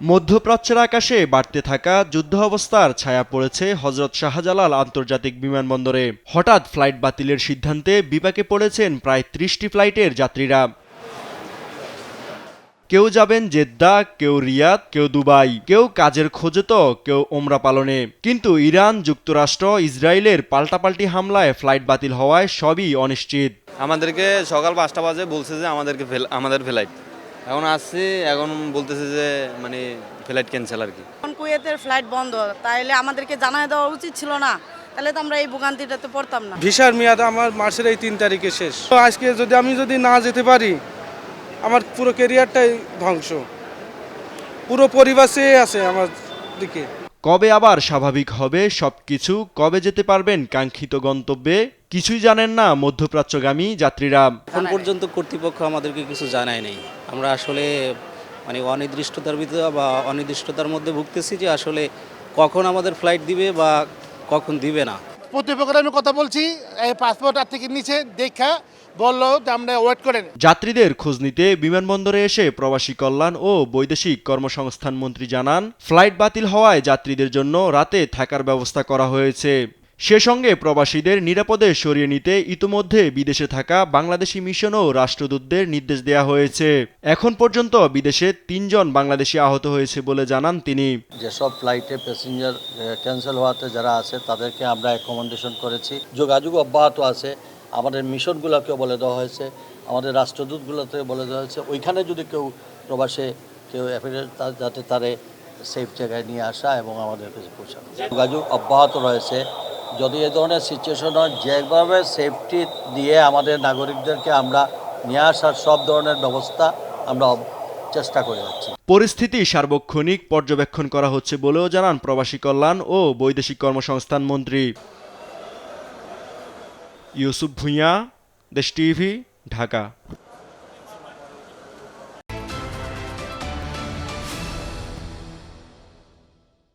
মধ্যপ্রাচ্যের আকাশে বাড়তে থাকা যুদ্ধ অবস্থার ছায়া পড়েছে হজরত শাহজালাল আন্তর্জাতিক বিমানবন্দরে। হঠাৎ ফ্লাইট বাতিলের সিদ্ধান্তে বিপাকে পড়েছেন প্রায় ৩০টি ফ্লাইটের যাত্রীরা। কেউ যাবেন জেদ্দা, কেউ রিয়াদ, কেউ দুবাই, কেউ কাজের খোঁজে তো কেউ ওমরা পালনে। কিন্তু ইরান, যুক্তরাষ্ট্র, ইসরায়েলের পাল্টাপাল্টি হামলায় ফ্লাইট বাতিল হওয়ায় সবই অনিশ্চিত। আমাদেরকে সকাল ৫টা বাজে বলছে যে আমাদের ফ্লাইট, এখন আসছে, এখন বলতেছে যে মানে ফ্লাইট ক্যান্সেল আর কি। কুয়েতের ফ্লাইট বন্ধ, তাইলে আমাদেরকে জানায় দেওয়া উচিত ছিল না, তাহলে তো আমরা এই ভোগান্তিটাতে পড়তাম না। ভিসার মেয়াদ আমার মাসের এই ৩ তারিখে শেষ। তো আজকে আমি যদি না যেতে পারি, আমার পুরো ক্যারিয়ারটাই ধ্বংস, পুরো পরিবার চেয়ে আছে আমার দিকে। কবে আবার স্বাভাবিক হবে সবকিছু, কবে যেতে পারবেন কাঙ্ক্ষিত গন্তব্যে, কিছুই জানেন না মধ্যপ্রাচ্যগামী যাত্রীরা। এখন পর্যন্ত কর্তৃপক্ষ আমাদেরকে কিছু জানায় নেই। আমরা আসলে মানে অনির্দিষ্টতার ভিতরে বা অনির্দিষ্টতার মধ্যে ভুগতেছি যে আসলে কখন আমাদের ফ্লাইট দিবে বা কখন দিবে না। প্রতিপক্ষের আমি কথা বলছি, এই পাসপোর্ট আর থেকে নিচে দেখা বললো যে আমরা ওয়েট করেন। যাত্রীদের খোঁজ নিতে বিমানবন্দরে এসে প্রবাসী কল্যাণ ও বৈদেশিক কর্মসংস্থান মন্ত্রী জানান, ফ্লাইট বাতিল হওয়ায় যাত্রীদের জন্য রাতে থাকার ব্যবস্থা করা হয়েছে। সে সঙ্গে প্রবাসীদের নিরাপদে সরিয়ে নিতে ইতোমধ্যে বিদেশে থাকা বাংলাদেশি মিশন ও রাষ্ট্রদূতদের নির্দেশ দেওয়া হয়েছে। এখন পর্যন্ত বিদেশে ৩ জন বাংলাদেশি আহত হয়েছে বলে জানান তিনি। যেসব ফ্লাইটে প্যাসেঞ্জার ক্যান্সেল হওয়াতে যারা আছে তাদেরকে আমরা অ্যাকোমোডেশন করেছি, যোগাযোগ অব্যাহত আছে। আমাদের মিশনগুলোকেও বলে দেওয়া হয়েছে, আমাদের রাষ্ট্রদূতগুলোতে বলে দেওয়া হয়েছে, ওইখানে যদি কেউ প্রবাসে কেউ যাতে তারে সেফ জায়গায় নিয়ে আসা এবং আমাদের কাছে পৌঁছানো। যোগাযোগ অব্যাহত রয়েছে। যদি এ ধরনের সিচুয়েশন হয়, যেভাবে সেফটি দিয়ে আমাদের নাগরিকদেরকে আমরা নিয়ে আসার সব ধরনের ব্যবস্থা আমরা চেষ্টা করে যাচ্ছি। পরিস্থিতি সার্বক্ষণিক পর্যবেক্ষণ করা হচ্ছে বলেও জানান প্রবাসী কল্যাণ ও বৈদেশিক কর্মসংস্থান মন্ত্রী। ইউসুফ ভুঁইয়া, দেশ টিভি, ঢাকা।